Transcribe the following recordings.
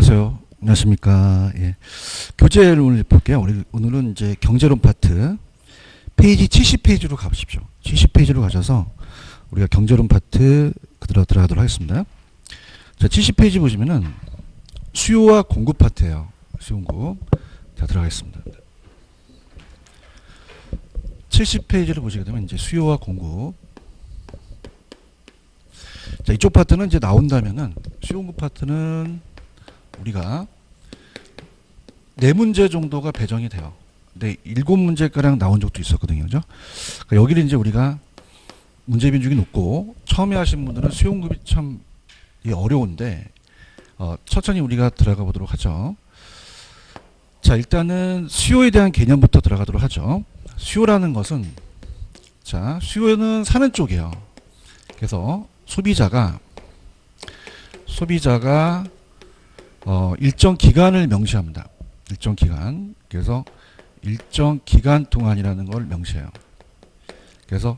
안녕하세요. 안녕하십니까. 예. 교재를 오늘 볼게요. 오늘은 이제 경제론 파트 페이지 70페이지로 가보십시오. 70페이지로 가셔서 우리가 경제론 파트 그대로 들어가도록 하겠습니다. 자, 70페이지 보시면은 수요와 공급 파트예요. 수요 공급. 자, 들어가겠습니다. 70페이지를 보시게 되면 이제 수요와 공급. 자, 이쪽 파트는 이제 나온다면은 수요 공급 파트는 우리가 4문제 정도가 배정이 돼요. 근데 7문제가량 나온 적도 있었거든요. 그죠? 그러니까 여기를 이제 우리가 문제 비중이 높고 처음에 하신 분들은 수요 공급이 참 어려운데 천천히 우리가 들어가 보도록 하죠. 자, 일단은 수요에 대한 개념부터 들어가도록 하죠. 수요라는 것은, 자, 수요는 사는 쪽이에요. 그래서 소비자가 일정 기간을 명시합니다. 일정 기간. 그래서 일정 기간 동안이라는 걸 명시해요. 그래서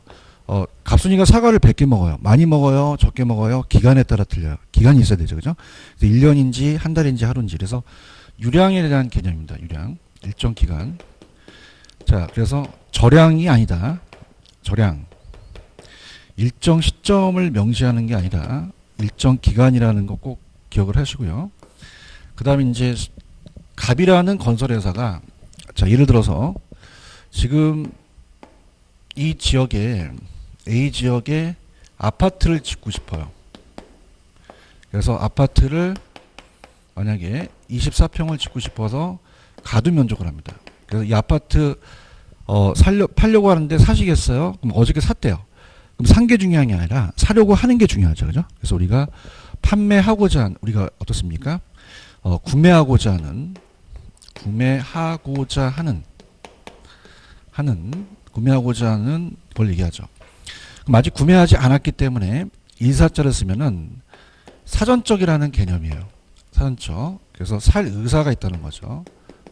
갑순이가 사과를 100개 먹어요. 많이 먹어요? 적게 먹어요? 기간에 따라 틀려요. 기간이 있어야 되죠. 그죠? 1년인지 한 달인지 하루인지. 그래서 유량에 대한 개념입니다. 유량. 일정 기간. 자, 그래서 저량이 아니다. 저량. 일정 시점을 명시하는 게 아니라 일정 기간이라는 거 꼭 기억을 하시고요. 그 다음에 이제 갑이라는 건설회사가, 자, 예를 들어서 지금 이 지역에 A 지역에 아파트를 짓고 싶어요. 그래서 아파트를 만약에 24평을 짓고 싶어서 가두 면적을 합니다. 그래서 이 아파트 팔려고 하는데 사시겠어요? 그럼 어저께 샀대요. 그럼 산 게 중요한 게 아니라 사려고 하는 게 중요하죠. 그죠? 그래서 우리가 우리가 어떻습니까? 구매하고자 하는 걸 얘기하죠. 그럼 아직 구매하지 않았기 때문에 일사자를 쓰면은 사전적이라는 개념이에요. 사전적. 그래서 살 의사가 있다는 거죠.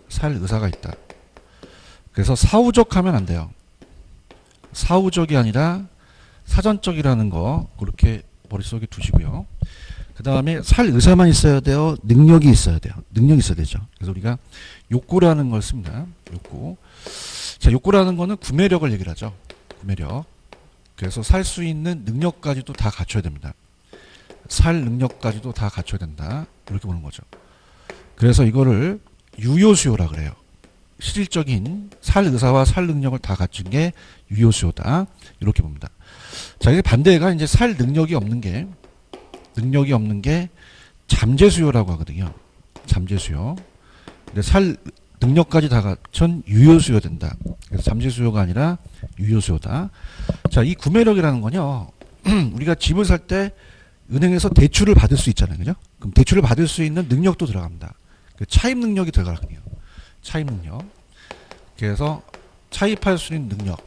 살 의사가 있다. 그래서 사후적 하면 안 돼요. 사후적이 아니라 사전적이라는 거 그렇게 머릿속에 두시고요. 그 다음에 살 의사만 있어야 돼요? 능력이 있어야 돼요? 능력이 있어야 되죠. 그래서 우리가 욕구라는 걸 씁니다. 욕구. 자, 욕구라는 거는 구매력을 얘기를 하죠. 구매력. 그래서 살 수 있는 능력까지도 다 갖춰야 됩니다. 살 능력까지도 다 갖춰야 된다. 이렇게 보는 거죠. 그래서 이거를 유효수요라 그래요. 실질적인 살 의사와 살 능력을 다 갖춘 게 유효수요다. 이렇게 봅니다. 자, 이게 반대가 이제 살 능력이 없는 게 잠재수요라고 하거든요. 잠재수요. 근데 살 능력까지 다 갖춘 유효수요 된다. 그래서 잠재수요가 아니라 유효수요다. 자, 이 구매력이라는 건요. 우리가 집을 살 때 은행에서 대출을 받을 수 있잖아요. 그죠? 그럼 대출을 받을 수 있는 능력도 들어갑니다. 차입 능력이 들어가거든요. 차입 능력. 그래서 차입할 수 있는 능력.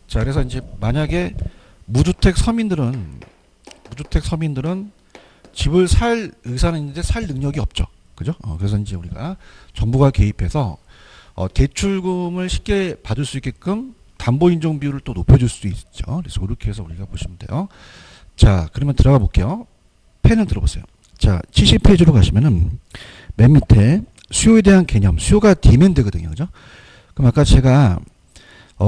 자, 그래서 이제 만약에 무주택 서민들은 집을 살 의사는 있는데 살 능력이 없죠. 그죠? 그래서 이제 우리가 정부가 개입해서 대출금을 쉽게 받을 수 있게끔 담보인정 비율을 또 높여줄 수도 있죠. 그래서 그렇게 해서 우리가 보시면 돼요. 자, 그러면 들어가 볼게요. 펜을 들어보세요. 자, 70페이지로 가시면은 맨 밑에 수요에 대한 개념, 수요가 디맨드거든요. 그죠? 그럼 아까 제가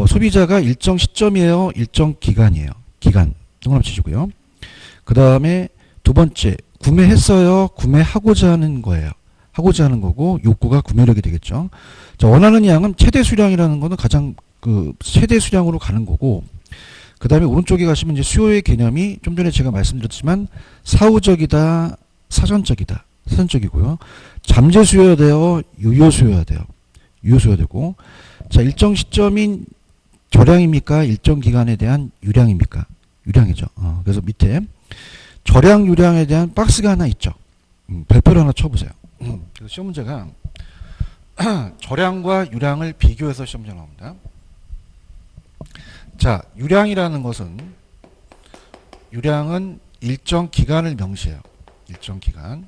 소비자가 일정 시점이에요? 일정 기간이에요? 기간. 동그라미 치시고요. 그 다음에 두 번째, 구매했어요? 구매하고자 하는 거예요. 하고자 하는 거고, 욕구가 구매력이 되겠죠. 자, 원하는 양은 최대 수량이라는 거는 가장 최대 수량으로 가는 거고, 그 다음에 오른쪽에 가시면 이제 수요의 개념이 좀 전에 제가 말씀드렸지만, 사후적이다, 사전적이다. 사전적이고요. 잠재수요야 돼요? 유효수요야 돼요? 유효수요야 되고, 자, 일정 시점인 저량입니까? 일정 기간에 대한 유량입니까? 유량이죠. 그래서 밑에 저량 유량에 대한 박스가 하나 있죠. 별표를 하나 쳐보세요. 그래서 시험 문제가 저량과 유량을 비교해서 시험 문제 나옵니다. 자, 유량은 일정 기간을 명시해요. 일정 기간.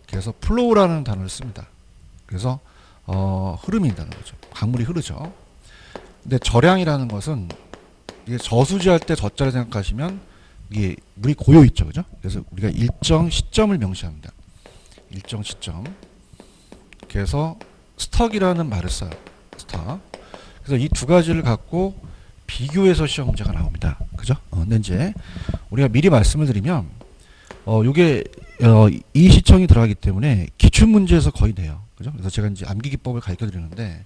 그래서 플로우라는 단어를 씁니다. 그래서 흐름이 있다는 거죠. 강물이 흐르죠. 근데 저량이라는 것은 이게 저수지할 때 저자를 생각하시면 이게 물이 고여 있죠. 그죠? 그래서 우리가 일정 시점을 명시합니다. 일정 시점. 그래서 스톡이라는 말을 써요. 스톡. 그래서 이 두 가지를 갖고 비교해서 시험 문제가 나옵니다. 그죠? 근데 이제 우리가 미리 말씀을 드리면 요게 이 시청이 들어가기 때문에 기출 문제에서 거의 돼요. 그죠? 그래서 제가 이제 암기 기법을 가르쳐 드리는데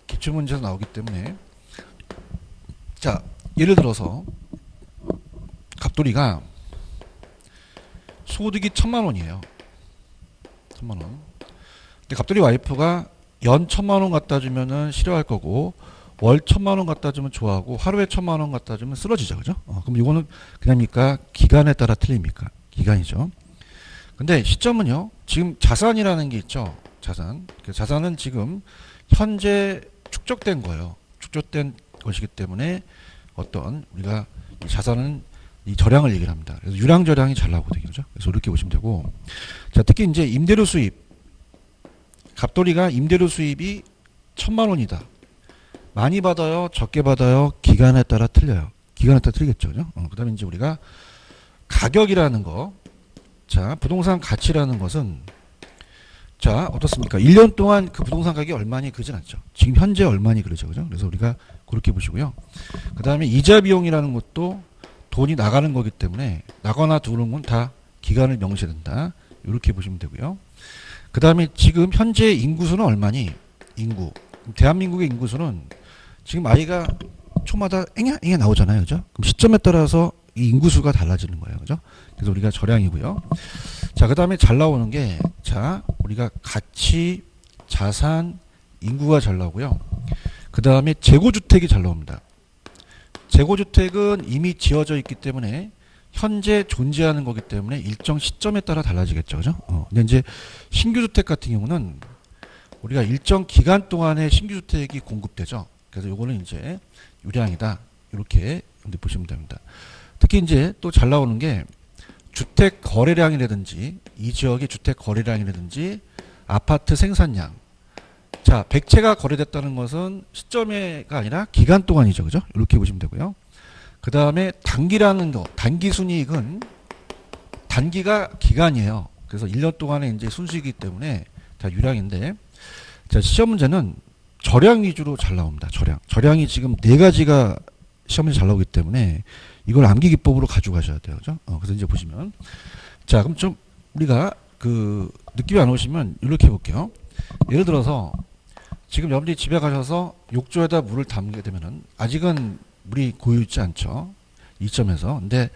기출 문제에서 나오기 때문에 자, 예를 들어서 갑돌이가 소득이 1,000만 원이에요. 1,000만 원. 근데 갑돌이 와이프가 연 1,000만 원 갖다 주면은 싫어할 거고 월 1,000만 원 갖다 주면 좋아하고 하루에 1,000만 원 갖다 주면 쓰러지죠. 그죠? 그럼 이거는 그냥입니까? 기간에 따라 틀립니까? 기간이죠. 근데 시점은요. 지금 자산이라는 게 있죠. 자산. 그 자산은 지금 현재 축적된 거예요. 축적된 것이기 때문에 어떤 우리가 이 자산은 이 절량을 얘기를 합니다. 그래서 유량절량이 잘 나오거든요. 그죠? 그래서 이렇게 보시면 되고. 자, 특히 이제 임대료 수입. 갑돌이가 임대료 수입이 1,000만 원이다. 많이 받아요? 적게 받아요? 기간에 따라 틀려요. 기간에 따라 틀리겠죠. 그죠? 그 다음에 이제 우리가 가격이라는 거. 자, 부동산 가치라는 것은 자, 어떻습니까? 1년 동안 그 부동산 가격이 얼마니 그러진 않죠. 지금 현재 얼마니 그러죠. 그죠? 그래서 우리가 그렇게 보시고요. 그 다음에 이자 비용이라는 것도 돈이 나가는 거기 때문에 나거나 들어오는 건 다 기간을 명시해야 된다. 이렇게 보시면 되고요. 그 다음에 지금 현재 인구수는 얼마니? 인구. 대한민국의 인구수는 지금 아이가 초마다 앵야 나오잖아요. 그죠? 그럼 시점에 따라서 이 인구수가 달라지는 거예요. 그죠? 그래서 우리가 절량이고요. 자, 그 다음에 잘 나오는 게, 자, 우리가 가치, 자산, 인구가 잘 나오고요. 그 다음에 재고주택이 잘 나옵니다. 재고주택은 이미 지어져 있기 때문에 현재 존재하는 거기 때문에 일정 시점에 따라 달라지겠죠. 그죠? 근데 이제 신규주택 같은 경우는 우리가 일정 기간 동안에 신규주택이 공급되죠. 그래서 요거는 이제 유량이다. 이렇게 보시면 됩니다. 특히 이제 또 잘 나오는 게 주택 거래량이라든지 이 지역의 주택 거래량이라든지 아파트 생산량. 자, 100채가 거래됐다는 것은 시점에가 아니라 기간 동안이죠. 그죠? 이렇게 보시면 되고요. 그 다음에 단기라는 거, 단기 순이익은 단기가 기간이에요. 그래서 1년 동안에 이제 순수이기 때문에 다 유량인데, 자, 시험 문제는 절량 위주로 잘 나옵니다. 절량. 절량이 지금 4가지가 시험 문제 잘 나오기 때문에 이걸 암기 기법으로 가져가셔야 돼요. 그죠? 그래서 이제 보시면. 자, 그럼 좀 우리가 그 느낌이 안 오시면 이렇게 해볼게요. 예를 들어서 지금 여러분들이 집에 가셔서 욕조에다 물을 담게 되면은 아직은 물이 고여있지 않죠. 이 점에서. 근데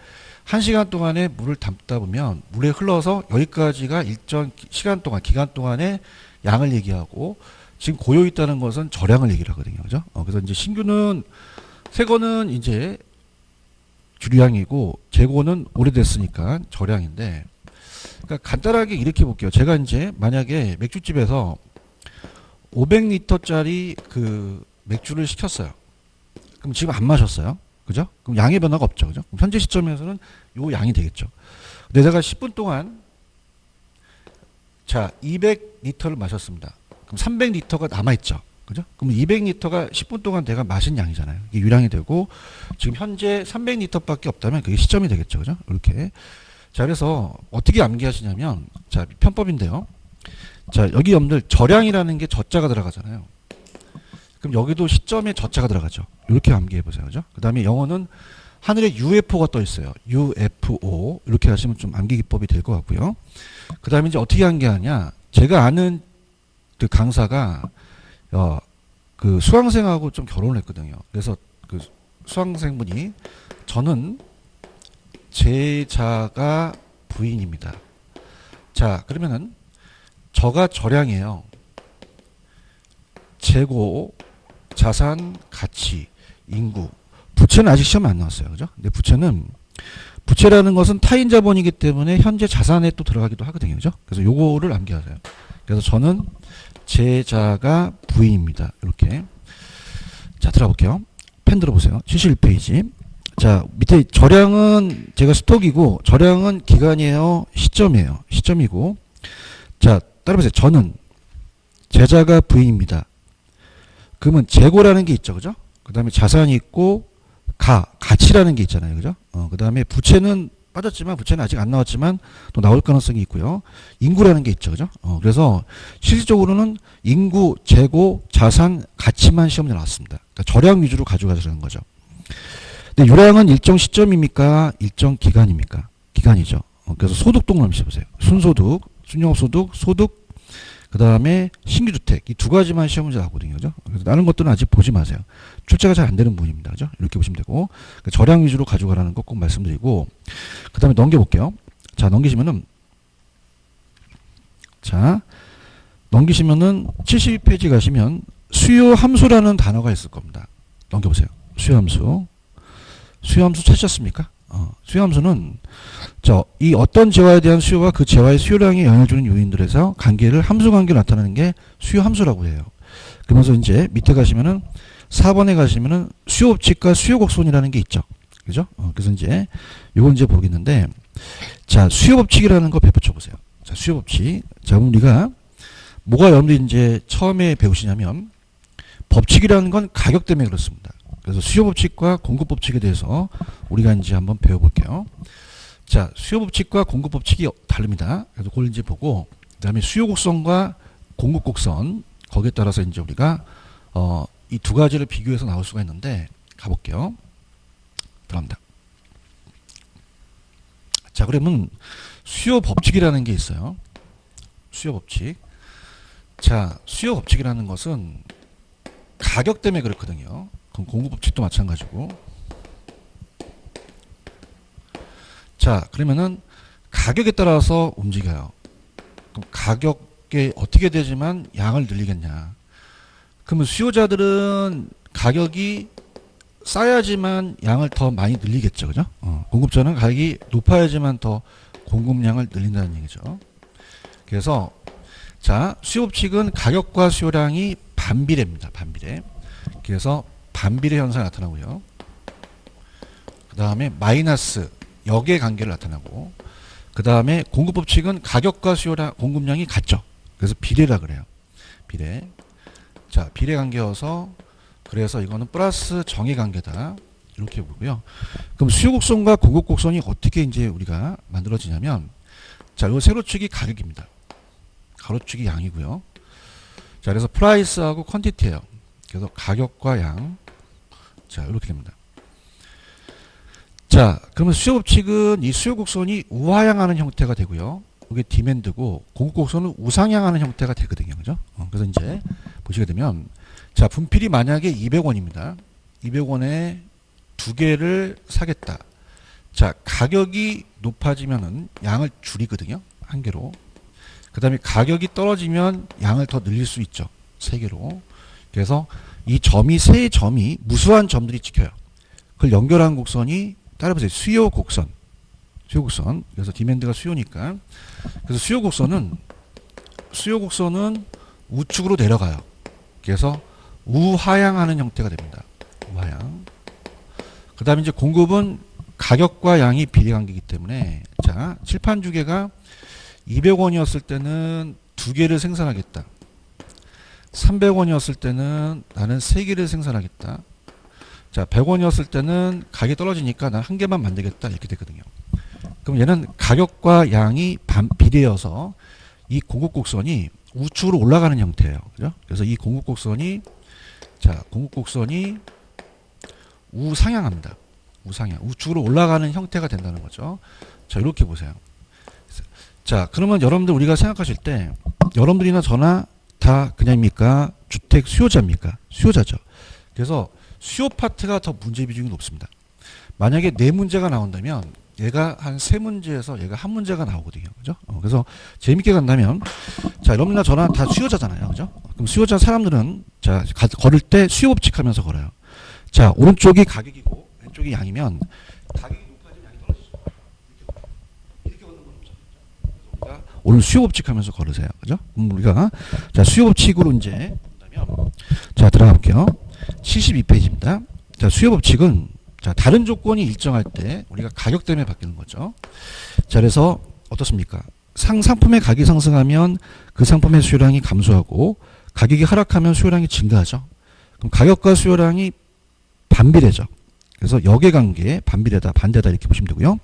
1시간 동안에 물을 담다 보면 물에 흘러서 여기까지가 일정 시간 동안, 기간 동안에 양을 얘기하고 지금 고여있다는 것은 절량을 얘기를 하거든요. 그죠? 그래서 이제 신규는, 새 거는 이제 주량이고 재고는 오래됐으니까 절량인데, 그러니까 간단하게 이렇게 볼게요. 제가 이제 만약에 맥주집에서 500리터짜리 그 맥주를 시켰어요. 그럼 지금 안 마셨어요. 그죠? 그럼 양의 변화가 없죠. 그죠? 그럼 현재 시점에서는 요 양이 되겠죠. 근데 제가 10분 동안 자, 200리터를 마셨습니다. 그럼 300리터가 남아있죠. 그죠? 그럼 200리터가 10분 동안 내가 마신 양이잖아요. 이게 유량이 되고, 지금 현재 300리터밖에 없다면 그게 시점이 되겠죠. 그죠? 이렇게. 자, 그래서 어떻게 암기하시냐면, 자, 편법인데요. 자, 여기 여러분들 절량이라는 게 저자가 들어가잖아요. 그럼 여기도 시점에 저자가 들어가죠. 이렇게 암기해 보세요. 그죠? 그 다음에 영어는 하늘에 UFO가 떠 있어요. UFO. 이렇게 하시면 좀 암기 기법이 될 것 같고요. 그 다음에 이제 어떻게 암기하냐. 제가 아는 그 강사가, 그 수강생하고 좀 결혼을 했거든요. 그래서 그 수강생분이 저는 제자가 부인입니다. 자, 그러면은 저가 절량이에요. 재고, 자산, 가치, 인구. 부채는 아직 시험에 안 나왔어요. 그죠? 근데 부채라는 것은 타인 자본이기 때문에 현재 자산에 또 들어가기도 하거든요. 그죠? 그래서 요거를 암기하세요. 그래서 저는 제자가 부인입니다. 이렇게. 자, 들어볼게요. 펜 들어보세요. 71페이지. 자, 밑에 절량은 제가 스톡이고, 절량은 기간이에요. 시점이에요. 시점이고. 자, 따라보세요. 저는 제자가 부인입니다. 그러면 재고라는 게 있죠. 그죠? 그 다음에 자산이 있고, 가치라는 게 있잖아요. 그죠? 그 다음에 부채는 빠졌지만 부채는 아직 안 나왔지만 또 나올 가능성이 있고요. 인구라는 게 있죠. 그죠? 그래서 실질적으로는 인구, 재고, 자산, 가치만 시험에 나왔습니다. 그러니까 절약 위주로 가져가자는 거죠. 근데 요량은 일정 시점입니까? 일정 기간입니까? 기간이죠. 그래서 소득 동그라미 씌워보세요. 순소득, 순영업소득, 소득, 그 다음에 신규주택. 이 두 가지만 시험 문제 나오거든요. 그죠? 그래서 다른 것들은 아직 보지 마세요. 출제가 잘 안 되는 부분입니다. 그죠? 이렇게 보시면 되고. 그러니까 절약 위주로 가져가라는 거 꼭 말씀드리고. 그 다음에 넘겨볼게요. 자, 넘기시면은, 자, 넘기시면은 72페이지 가시면 수요 함수라는 단어가 있을 겁니다. 넘겨보세요. 수요 함수. 수요 함수 찾으셨습니까? 수요 함수는 이 어떤 재화에 대한 수요와 그 재화의 수요량에 영향을 주는 요인들에서 관계를 함수 관계로 나타내는 게 수요 함수라고 해요. 그러면서 이제 밑에 가시면은 4번에 가시면은 수요 법칙과 수요 곡선이라는 게 있죠. 그죠? 그래서 이제 요걸 이제 보겠는데 자, 수요 법칙이라는 거 배포쳐 보세요. 자, 수요 법칙. 자, 그럼 우리가 뭐가 여러분들이 이제 처음에 배우시냐면 법칙이라는 건 가격 때문에 그렇습니다. 그래서 수요 법칙과 공급 법칙에 대해서 우리가 이제 한번 배워볼게요. 자, 수요 법칙과 공급 법칙이 다릅니다. 그래서 그걸 이제 보고, 그 다음에 수요 곡선과 공급 곡선, 거기에 따라서 이제 우리가, 이 두 가지를 비교해서 나올 수가 있는데, 가볼게요. 들어갑니다. 자, 그러면 수요 법칙이라는 게 있어요. 수요 법칙. 자, 수요 법칙이라는 것은 가격 때문에 그렇거든요. 그럼 공급 법칙도 마찬가지고. 자, 그러면은 가격에 따라서 움직여요. 그럼 가격에 어떻게 되지만 양을 늘리겠냐. 그러면 수요자들은 가격이 싸야지만 양을 더 많이 늘리겠죠. 그죠? 공급자는 가격이 높아야지만 더 공급량을 늘린다는 얘기죠. 그래서 자, 수요 법칙은 가격과 수요량이 반비례입니다. 반비례. 그래서 반비례 현상이 나타나고요. 그 다음에 마이너스 역의 관계를 나타나고, 그 다음에 공급 법칙은 가격과 수요량, 공급량이 같죠. 그래서 비례라 그래요. 비례. 자, 비례 관계여서 그래서 이거는 플러스 정의 관계다. 이렇게 보고요. 그럼 수요 곡선과 공급 곡선이 어떻게 이제 우리가 만들어지냐면, 자, 이 세로축이 가격입니다. 가로축이 양이고요. 자, 그래서 프라이스하고 퀀티티예요. 그래서 가격과 양. 자, 이렇게 됩니다. 자, 그러면 수요 법칙은 이 수요 곡선이 우하향하는 형태가 되고요. 이게 디맨드고, 공급 곡선은 우상향하는 형태가 되거든요. 그죠? 그래서 이제 보시게 되면, 자, 분필이 만약에 200원입니다. 200원에 두 개를 사겠다. 자, 가격이 높아지면은 양을 줄이거든요. 한 개로. 그 다음에 가격이 떨어지면 양을 더 늘릴 수 있죠. 세 개로. 그래서 이 점이, 세 점이 무수한 점들이 찍혀요. 그걸 연결한 곡선이 따라보세요. 수요 곡선. 수요 곡선. 그래서 디맨드가 수요니까. 그래서 수요 곡선은 우측으로 내려가요. 그래서 우하향하는 형태가 됩니다. 우하향. 그 다음에 이제 공급은 가격과 양이 비례관계이기 때문에, 자, 칠판 주개가 200원이었을 때는 두 개를 생산하겠다. 300원이었을 때는 나는 세 개를 생산하겠다. 자, 100원이었을 때는 가격이 떨어지니까 난 한 개만 만들겠다. 이렇게 되거든요. 그럼 얘는 가격과 양이 비례여서 이 공급 곡선이 우측으로 올라가는 형태예요. 그죠? 그래서 이 공급 곡선이, 자, 공급 곡선이 우상향합니다. 우상향. 우측으로 올라가는 형태가 된다는 거죠. 자, 이렇게 보세요. 자, 그러면 여러분들 우리가 생각하실 때, 여러분들이나 저나 다 그냥입니까? 주택 수요자입니까? 수요자죠. 그래서 수요 파트가 더 문제 비중이 높습니다. 만약에 네 문제가 나온다면 얘가 한 세 문제에서 얘가 한 문제가 나오거든요. 그죠? 그래서 재밌게 간다면, 자, 여러분이나 저나 다 수요자잖아요. 그죠? 그럼 수요자 사람들은, 자, 걸을 때 수요 법칙 하면서 걸어요. 자, 오른쪽이 가격이고 왼쪽이 양이면 가격이 높아지면 양이 떨어지죠. 이렇게 걷는 건 없죠. 그래서 우리가 오늘 수요 법칙 하면서 걸으세요. 그죠? 우리가, 자, 수요 법칙으로 이제 본다면, 자, 들어가 볼게요. 72페이지입니다. 자, 수요 법칙은, 자, 다른 조건이 일정할 때 우리가 가격 때문에 바뀌는 거죠. 자, 그래서 어떻습니까? 상품의 가격이 상승하면 그 상품의 수요량이 감소하고 가격이 하락하면 수요량이 증가하죠. 그럼 가격과 수요량이 반비례죠. 그래서 역의 관계, 반비례다, 반대다 이렇게 보시면 되고요.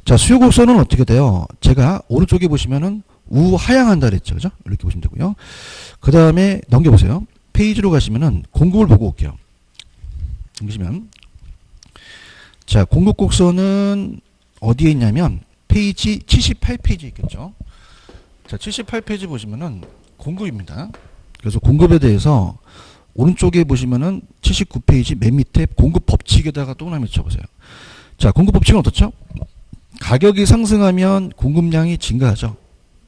자, 수요 곡선은 어떻게 돼요? 제가 오른쪽에 보시면은 우하향한다 그랬죠. 그죠? 이렇게 보시면 되고요. 그 다음에 넘겨보세요. 페이지로 가시면은 공급을 보고 올게요. 보시면 자, 공급 곡선은 어디에 있냐면 페이지 78페이지 있겠죠. 자, 78페이지 보시면은 공급입니다. 그래서 공급에 대해서 오른쪽에 보시면은 79페이지 맨 밑에 공급 법칙에다가 동그라미 쳐보세요. 자, 공급 법칙은 어떻죠? 가격이 상승하면 공급량이 증가하죠.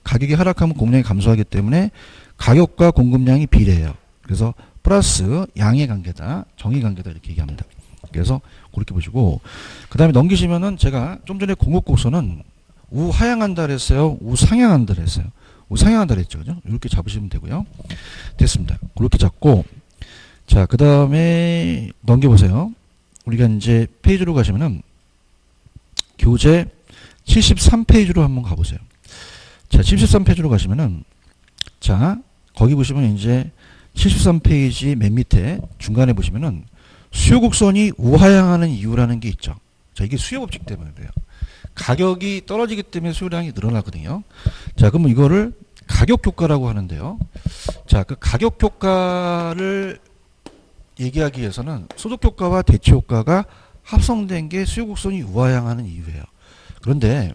가격이 하락하면 공급량이 감소하기 때문에 가격과 공급량이 비례해요. 그래서 플러스 양의 관계다, 정의 관계다 이렇게 얘기합니다. 그래서 그렇게 보시고 그 다음에 넘기시면은 제가 좀 전에 공급 곡선은 우하향한다 그랬어요, 우상향한다 그랬어요. 우상향한다 그랬죠, 그죠? 이렇게 잡으시면 되고요. 됐습니다. 그렇게 잡고 자, 그 다음에 넘겨보세요. 우리가 이제 페이지로 가시면은 교재 73페이지로 한번 가보세요. 자, 73페이지로 가시면은 자, 거기 보시면 이제 73페이지 맨 밑에 중간에 보시면은 수요 곡선이 우하향하는 이유라는 게 있죠. 자, 이게 수요 법칙 때문에 그래요. 가격이 떨어지기 때문에 수요량이 늘어나거든요. 자, 그러면 이거를 가격 효과라고 하는데요. 자, 그 가격 효과를 얘기하기 위해서는 소득 효과와 대체 효과가 합성된 게 수요 곡선이 우하향하는 이유예요. 그런데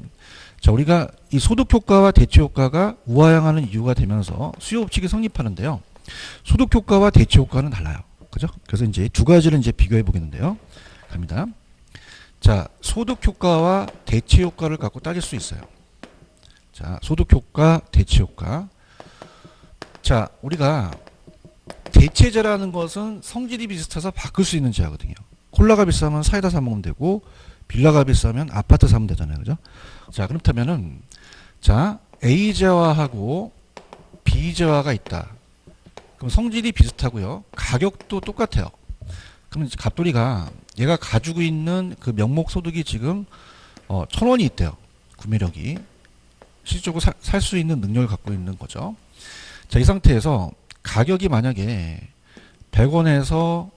자, 우리가 이 소득 효과와 대체 효과가 우하향하는 이유가 되면서 수요 법칙이 성립하는데요. 소득 효과와 대체 효과는 달라요. 그죠? 그래서 이제 두 가지를 이제 비교해 보겠는데요. 갑니다. 자, 소득 효과와 대체 효과를 갖고 따질 수 있어요. 자, 소득 효과, 대체 효과. 자, 우리가 대체제라는 것은 성질이 비슷해서 바꿀 수 있는 제하거든요. 콜라가 비싸면 사이다 사 먹으면 되고, 빌라가 비싸면 아파트 사면 되잖아요. 그죠? 자, 그렇다면은, 자, A 제화하고 B 제화가 있다. 그럼 성질이 비슷하고요. 가격도 똑같아요. 그러면 갑돌이가 얘가 가지고 있는 그 명목 소득이 지금 1,000원이 있대요. 구매력이. 실질적으로 살 수 있는 능력을 갖고 있는 거죠. 자, 이 상태에서 가격이 만약에 100원에서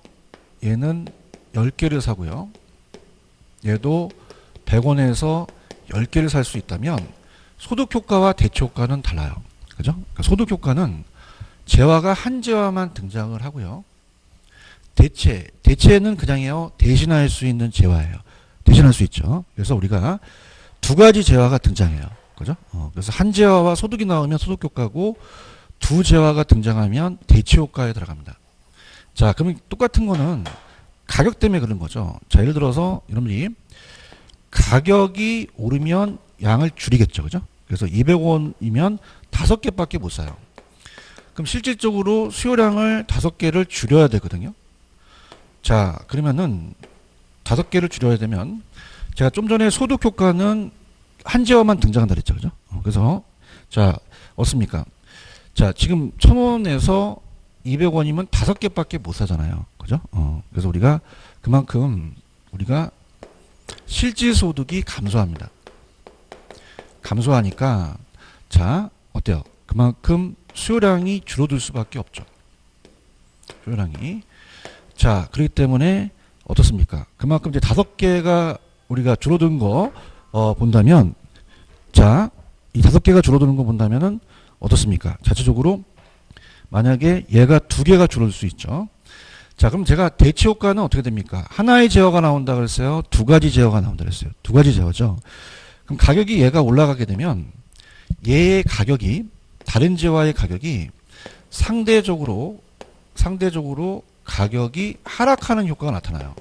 얘는 10개를 사고요. 얘도 100원에서 10개를 살 수 있다면 소득 효과와 대체 효과는 달라요. 그죠? 그러니까 소득 효과는 재화가 한 재화만 등장을 하고요. 대체는 그냥요, 대신할 수 있는 재화예요. 대신할 수 있죠. 그래서 우리가 두 가지 재화가 등장해요. 그죠? 그래서 한 재화와 소득이 나오면 소득 효과고, 두 재화가 등장하면 대체 효과에 들어갑니다. 자, 그러면 똑같은 거는 가격 때문에 그런 거죠. 자, 예를 들어서 여러분이 가격이 오르면 양을 줄이겠죠. 그죠? 그래서 200원이면 5개밖에 못 사요. 그럼 실질적으로 수요량을 5개를 줄여야 되거든요. 자, 그러면은 5개를 줄여야 되면 제가 좀 전에 소득 효과는 한 재화만 등장한다 그랬죠. 그죠? 그래서 자, 어떻습니까? 자, 지금 1,000원에서 200원이면 5개밖에 못 사잖아요. 그죠? 그래서 우리가 그만큼 우리가 실질 소득이 감소합니다. 감소하니까 자, 어때요? 그만큼 수요량이 줄어들 수밖에 없죠. 수요량이. 자, 그렇기 때문에 어떻습니까? 그만큼 이제 5개가 우리가 줄어든 거 본다면, 자, 이 5개가 줄어드는 거 본다면은 어떻습니까? 자체적으로 만약에 얘가 2개가 줄어들 수 있죠. 자, 그럼 제가 대체 효과는 어떻게 됩니까? 하나의 제어가 나온다 그랬어요. 2가지 제어가 나온다 그랬어요. 2가지 제어죠. 그럼 가격이 얘가 올라가게 되면 얘의 가격이, 다른 제어의 가격이 상대적으로 가격이 하락하는 효과가 나타나요.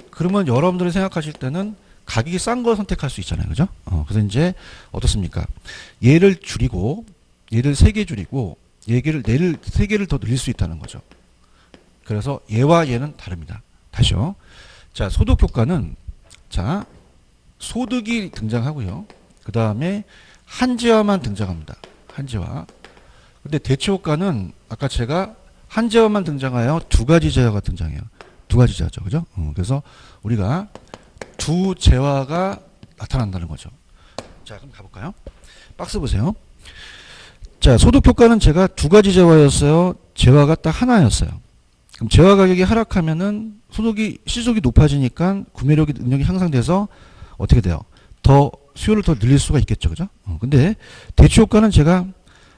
그러면 여러분들이 생각하실 때는 가격이 싼 걸 선택할 수 있잖아요. 그죠? 그래서 이제 어떻습니까? 얘를 줄이고, 얘를 3개 줄이고, 얘를 3개를 더 늘릴 수 있다는 거죠. 그래서 얘와 얘는 다릅니다. 다시요. 자, 소득 효과는, 자, 소득이 등장하고요. 그 다음에 한 재화만 등장합니다. 한 재화. 근데 대체 효과는 아까 제가 한 재화만 등장하여 2가지 재화가 등장해요. 2가지 재화죠. 그죠? 그래서 우리가 2 재화가 나타난다는 거죠. 자, 그럼 가볼까요? 박스 보세요. 자, 소득 효과는 제가 2가지 재화였어요. 재화가 딱 하나였어요. 그럼 재화 가격이 하락하면은 실속이 높아지니까 구매력이 능력이 향상돼서 어떻게 돼요? 더 수요를 더 늘릴 수가 있겠죠. 그죠? 근데 대출 효과는 제가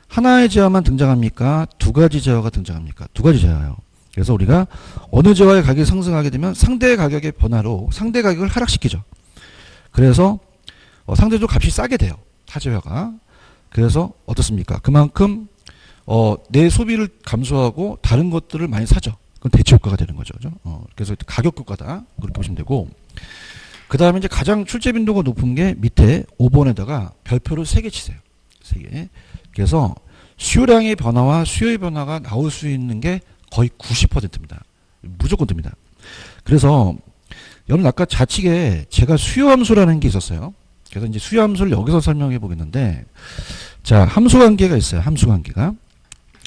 하나의 제어만 등장합니까? 두 가지 제어가 등장합니까? 두 가지 제어예요. 그래서 우리가 어느 제어의 가격이 상승하게 되면 상대 가격의 변화로 상대 가격을 하락시키죠. 그래서 상대적으로 값이 싸게 돼요. 타제어가. 그래서 어떻습니까? 그만큼 내 소비를 감소하고 다른 것들을 많이 사죠. 그건 대체 효과가 되는 거죠. 그죠? 그래서 가격 효과다. 그렇게 보시면 되고. 그 다음에 이제 가장 출제 빈도가 높은 게 밑에 5번에다가 별표를 3개 치세요. 3개. 그래서 수요량의 변화와 수요의 변화가 나올 수 있는 게 거의 90%입니다. 무조건 듭니다. 그래서 여러분 아까 좌측에 제가 수요 함수라는 게 있었어요. 그래서 이제 수요 함수를 여기서 설명해 보겠는데, 자, 함수 관계가 있어요. 함수 관계가.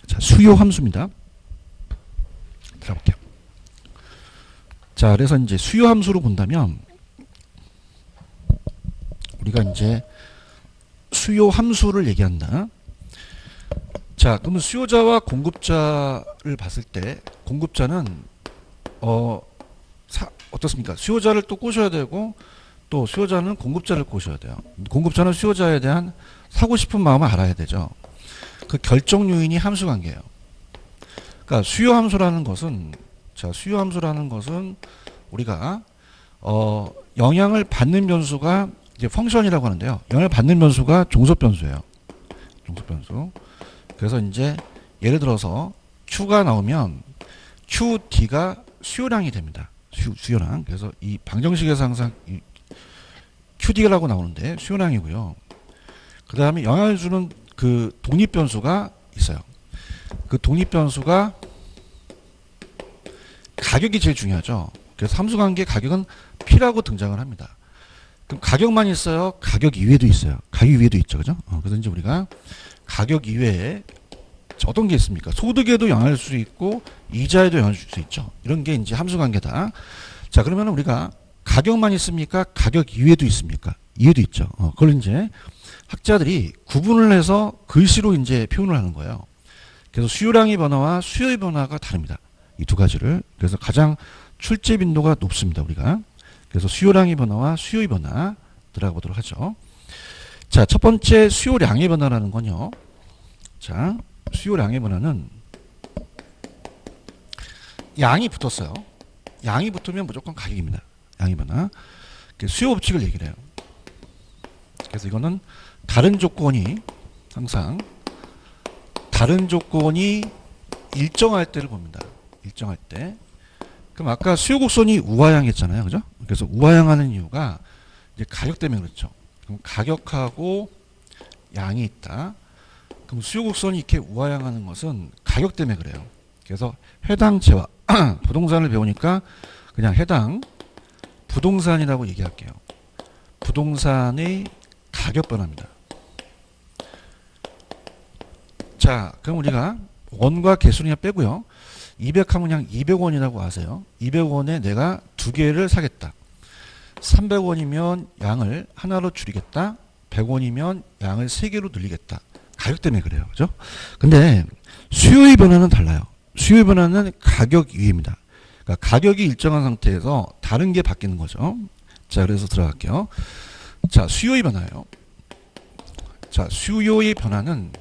자, 수요 함수입니다. 들어볼게요. 자, 그래서 이제 수요 함수로 본다면, 우리가 이제 수요 함수를 얘기한다. 자, 그러면 수요자와 공급자를 봤을 때, 공급자는, 어떻습니까? 수요자를 또 꼬셔야 되고, 또 수요자는 공급자를 꼬셔야 돼요. 공급자는 수요자에 대한 사고 싶은 마음을 알아야 되죠. 그 결정 요인이 함수 관계예요. 그러니까 수요 함수라는 것은, 자, 수요 함수라는 것은 우리가 영향을 받는 변수가 이제 펑션이라고 하는데요. 영향을 받는 변수가 종속 변수예요. 종속 변수. 그래서 이제 예를 들어서 Q가 나오면 QD가 수요량이 됩니다. 수요량. 그래서 이 방정식에서 항상 QD라고 나오는데 수요량이고요. 그 다음에 영향을 주는 그 독립 변수가 있어요. 그 독립 변수가 가격이 제일 중요하죠. 그래서 함수관계 가격은 P라고 등장을 합니다. 그럼 가격만 있어요? 가격 이외에도 있어요. 가격 이외에도 있죠. 그죠? 그래서 이제 우리가 가격 이외에 어떤 게 있습니까? 소득에도 영향을 줄 수 있고 이자에도 영향을 줄 수 있죠. 이런 게 이제 함수관계다. 자, 그러면 우리가 가격만 있습니까? 가격 이외에도 있습니까? 이외에도 있죠. 그걸 이제 학자들이 구분을 해서 글씨로 이제 표현을 하는 거예요. 그래서 수요량의 변화와 수요의 변화가 다릅니다. 이 두 가지를. 그래서 가장 출제 빈도가 높습니다. 우리가. 그래서 수요량의 변화와 수요의 변화 들어가 보도록 하죠. 자, 첫 번째 수요량의 변화라는 건요. 자, 수요량의 변화는 양이 붙었어요. 양이 붙으면 무조건 가격입니다. 양의 변화. 수요 법칙을 얘기를 해요. 그래서 이거는 다른 조건이 항상 다른 조건이 일정할 때를 봅니다. 일정할 때. 그럼 아까 수요 곡선이 우하향했잖아요. 그죠? 그래서 우하향하는 이유가 이제 가격 때문에 그렇죠. 그럼 가격하고 양이 있다. 그럼 수요 곡선이 이렇게 우하향하는 것은 가격 때문에 그래요. 그래서 해당 재화 부동산을 배우니까 그냥 해당 부동산이라고 얘기할게요. 부동산의 가격 변화입니다. 자, 그럼 우리가 원과 개수는 그냥 빼고요. 200 하면 그냥 200원이라고 아세요. 200원에 내가 두 개를 사겠다. 300원이면 양을 하나로 줄이겠다. 100원이면 양을 세 개로 늘리겠다. 가격 때문에 그래요. 그죠? 근데 수요의 변화는 달라요. 수요의 변화는 가격 이외입니다. 그러니까 가격이 일정한 상태에서 다른 게 바뀌는 거죠. 자, 그래서 들어갈게요. 자, 수요의 변화예요. 자, 수요의 변화는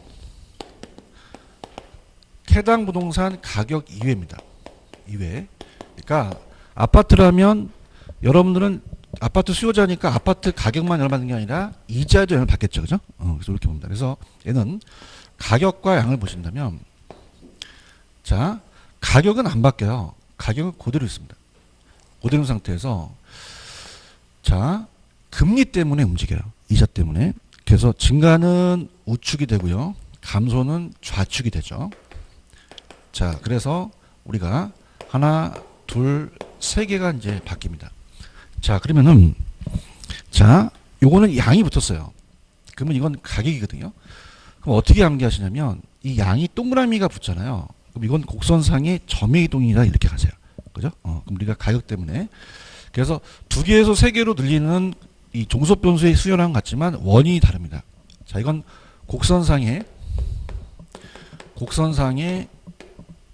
해당 부동산 가격 이외입니다. 이외. 그러니까 아파트라면 여러분들은 아파트 수요자니까 아파트 가격만 영향을 받는 게 아니라 이자에도 영향을 받겠죠. 그죠? 그래서 이렇게 봅니다. 그래서 얘는 가격과 양을 보신다면, 자, 가격은 안 바뀌어요. 가격은 그대로 있습니다. 그대로 상태에서, 자, 금리 때문에 움직여요. 이자 때문에. 그래서 증가는 우측이 되고요. 감소는 좌측이 되죠. 자, 그래서 우리가 하나, 둘, 세 개가 이제 바뀝니다. 자, 그러면은, 자, 요거는 양이 붙었어요. 그러면 이건 가격이거든요. 그럼 어떻게 암기하시냐면, 이 양이 동그라미가 붙잖아요. 그럼 이건 곡선상의 점의 이동이다. 이렇게 가세요. 그죠? 그럼 우리가 가격 때문에. 그래서 두 개에서 세 개로 늘리는 이 종속 변수의 수요랑 같지만 원인이 다릅니다. 자, 이건 곡선상의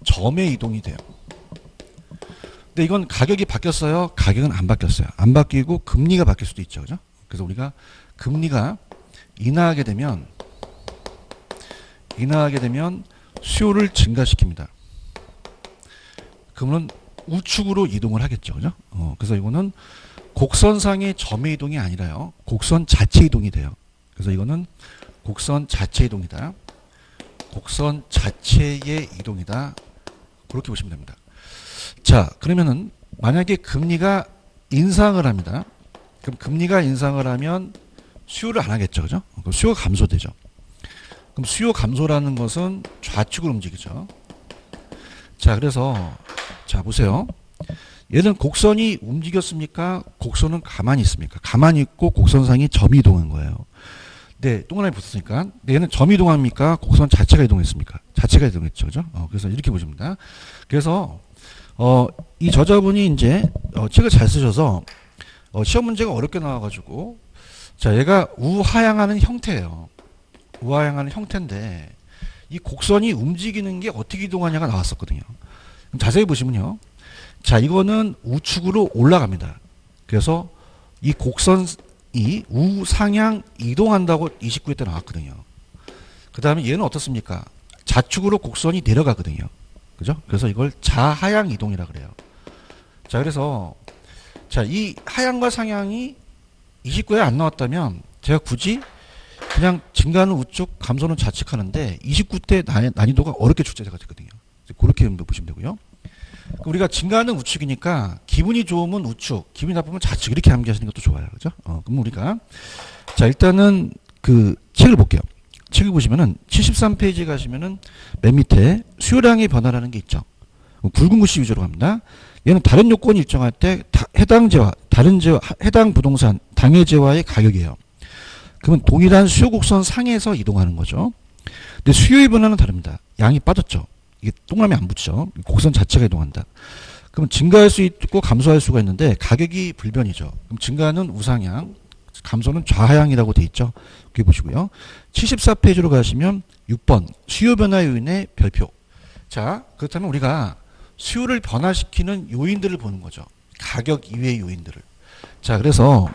점의 이동이 돼요. 근데 이건 가격이 바뀌었어요? 가격은 안 바뀌었어요. 안 바뀌고 금리가 바뀔 수도 있죠. 그죠? 그래서 우리가 금리가 인하하게 되면 수요를 증가시킵니다. 그러면 우측으로 이동을 하겠죠. 그죠? 그래서 이거는 곡선상의 점의 이동이 아니라요. 곡선 자체 이동이 돼요. 그래서 이거는 곡선 자체 이동이다. 곡선 자체의 이동이다. 그렇게 보시면 됩니다. 자, 그러면은 만약에 금리가 인상을 합니다. 그럼 금리가 인상을 하면 수요를 안 하겠죠. 그죠? 그럼 수요가 감소되죠. 그럼 수요 감소라는 것은 좌측으로 움직이죠. 자, 그래서 자, 보세요. 얘는 곡선이 움직였습니까? 곡선은 가만히 있습니까? 가만히 있고 곡선상이 점이 이동한 거예요. 네, 동그라미 붙었으니까. 얘는 점이 이동합니까? 곡선 자체가 이동했습니까? 자체가 이동했죠. 그죠? 그래서 이렇게 보십니다. 그래서, 이 저자분이 이제, 책을 잘 쓰셔서, 시험 문제가 어렵게 나와가지고, 자, 얘가 우하향하는 형태예요. 우하향하는 형태인데, 이 곡선이 움직이는 게 어떻게 이동하냐가 나왔었거든요. 그럼 자세히 보시면요. 자, 이거는 우측으로 올라갑니다. 그래서 이 곡선이 우상향 이동한다고 29회 때 나왔거든요. 그 다음에 얘는 어떻습니까? 좌측으로 곡선이 내려가거든요. 그죠? 그래서 이걸 자하향 이동이라 그래요. 자, 그래서 자, 이 하향과 상향이 29회 안 나왔다면 제가 굳이 그냥 증가는 우측, 감소는 좌측 하는데 29대 난이도가 어렵게 출제가 되거든요. 그렇게 보시면 되고요. 우리가 증가는 우측이니까 기분이 좋으면 우측, 기분이 나쁘면 좌측 이렇게 암기하시는 것도 좋아요. 그죠? 그럼 우리가 자, 일단은 그 책을 볼게요. 책을 보시면은 73페이지 가시면은 맨 밑에 수요량의 변화라는 게 있죠. 굵은 글씨 위주로 갑니다. 얘는 다른 요건이 일정할 때 해당 재화, 해당 부동산 당해 재화의 가격이에요. 그러면 동일한 수요 곡선 상에서 이동하는 거죠. 근데 수요의 변화는 다릅니다. 양이 빠졌죠. 이게 동그라미 안 붙죠. 곡선 자체가 이동한다. 그럼 증가할 수 있고 감소할 수가 있는데 가격이 불변이죠. 그럼 증가는 우상향, 감소는 좌하향이라고 돼 있죠. 여기 보시고요. 74페이지로 가시면 6번 수요 변화 요인의 별표. 자, 그렇다면 우리가 수요를 변화시키는 요인들을 보는 거죠. 가격 이외의 요인들을. 자, 그래서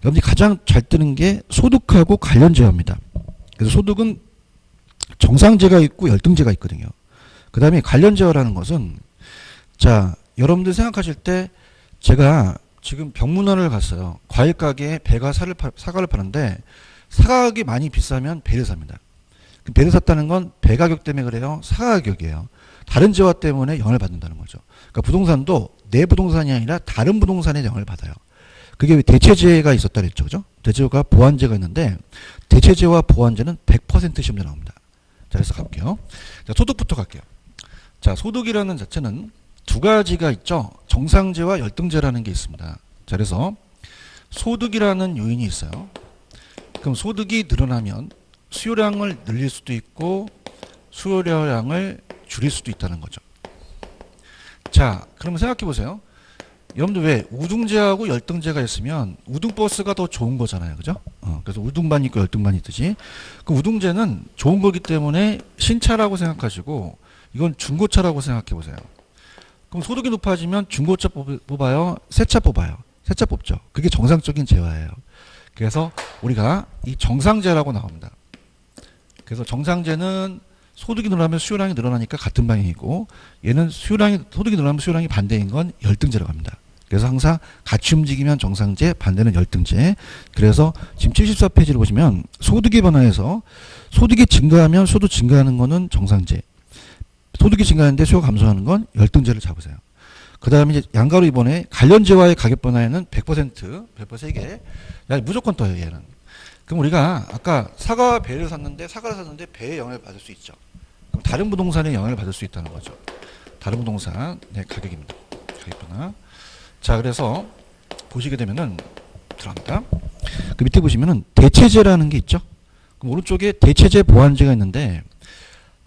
여러분이 가장 잘 뜨는 게 소득하고 관련 재화입니다. 그래서 소득은 정상재가 있고 열등재가 있거든요. 그 다음에 관련 재화라는 것은 자, 여러분들 생각하실 때 제가 지금 병문안을 갔어요. 과일 가게에 배가 사과를 파는데 사과 가격이 많이 비싸면 배를 삽니다. 배를 샀다는 건 배 가격 때문에 그래요? 사과 가격이에요. 다른 재화 때문에 영향을 받는다는 거죠. 그러니까 부동산도 내 부동산이 아니라 다른 부동산에 영향을 받아요. 그게 대체재가 있었다 그랬죠. 그죠? 대체재가 보완재가 있는데 대체재와 보완재는 100% 시험에 나옵니다. 자, 그래서 갈게요. 자, 소득부터 갈게요. 자, 소득이라는 자체는 두 가지가 있죠. 정상재와 열등재라는 게 있습니다. 자, 그래서 소득이라는 요인이 있어요. 그럼 소득이 늘어나면 수요량을 늘릴 수도 있고 수요량을 줄일 수도 있다는 거죠. 자, 그러면 생각해 보세요. 여러분들 왜 우등재하고 열등재가 있으면 우등버스가 더 좋은 거잖아요. 그죠? 그래서 우등반이 있고 열등반이 있듯이. 그 우등재는 좋은 거기 때문에 신차라고 생각하시고 이건 중고차라고 생각해 보세요. 그럼 소득이 높아지면 중고차 뽑아요? 새차 뽑아요? 새차 뽑죠. 그게 정상적인 재화예요. 그래서 우리가 이 정상재라고 나옵니다. 그래서 정상재는 소득이 늘어나면 수요량이 늘어나니까 같은 방향이고 얘는 소득이 늘어나면 수요량이 반대인 건 열등재라고 합니다. 그래서 항상 같이 움직이면 정상재, 반대는 열등재. 그래서 지금 74페이지를 보시면 소득의 변화에서 소득이 증가하면 수도 증가하는 거는 정상재. 소득이 증가하는데 수요가 감소하는 건 열등재를 잡으세요. 그 다음에 이제 양가로 이번에 관련재와의 가격 변화에는 100%, 3개. 야, 무조건 떠요, 얘는. 그럼 우리가 아까 사과와 배를 샀는데, 사과를 샀는데 배에 영향을 받을 수 있죠. 그럼 다른 부동산에 영향을 받을 수 있다는 거죠. 다른 부동산, 네, 가격입니다. 가격 변화. 자, 그래서 보시게 되면은, 들어갑니다. 그 밑에 보시면은 대체재라는 게 있죠. 그럼 오른쪽에 대체재 보완재가 있는데,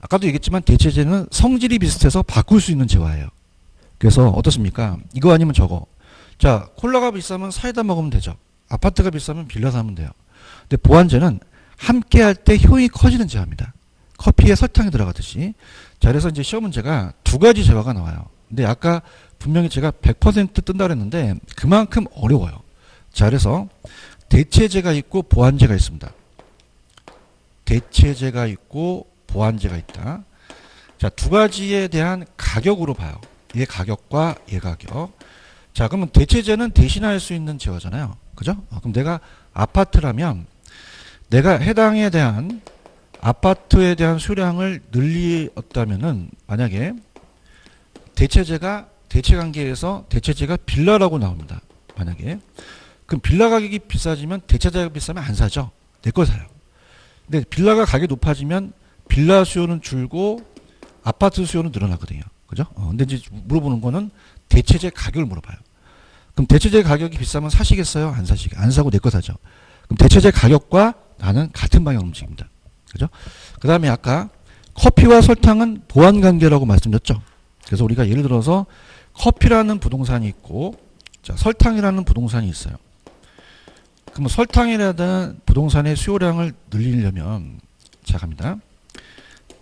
아까도 얘기했지만 대체재는 성질이 비슷해서 바꿀 수 있는 재화예요. 그래서 어떻습니까? 이거 아니면 저거. 자, 콜라가 비싸면 사이다 먹으면 되죠. 아파트가 비싸면 빌라 사면 돼요. 근데 보완재는 함께 할 때 효용이 커지는 재화입니다. 커피에 설탕이 들어가듯이. 자, 그래서 이제 시험 문제가 두 가지 재화가 나와요. 근데 아까 분명히 제가 100% 뜬다 그랬는데 그만큼 어려워요. 자, 그래서 대체재가 있고 보완재가 있습니다. 대체재가 있고 보완재가 있다. 자, 두 가지에 대한 가격으로 봐요. 얘 가격과 얘 가격. 자, 그러면 대체재는 대신할 수 있는 재화잖아요. 그죠? 그럼 내가 아파트라면 내가 해당에 대한 아파트에 대한 수량을 늘리었다면은 만약에 대체재가 대체관계에서 대체재가 빌라라고 나옵니다. 만약에 그럼 빌라 가격이 비싸지면 대체재가 비싸면 안 사죠. 내 거 사요. 근데 빌라가 가격이 높아지면 빌라 수요는 줄고 아파트 수요는 늘어나거든요. 그죠? 근데 이제 물어보는 거는 대체재 가격을 물어봐요. 그럼 대체재 가격이 비싸면 사시겠어요? 안 사시게? 안 사고 내 거 사죠. 그럼 대체재 가격과 나는 같은 방향으로 움직입니다. 그죠? 그 다음에 아까 커피와 설탕은 보완관계라고 말씀드렸죠. 그래서 우리가 예를 들어서 커피라는 부동산이 있고 자, 설탕이라는 부동산이 있어요. 그러면 설탕이라는 부동산의 수요량을 늘리려면 자 갑니다.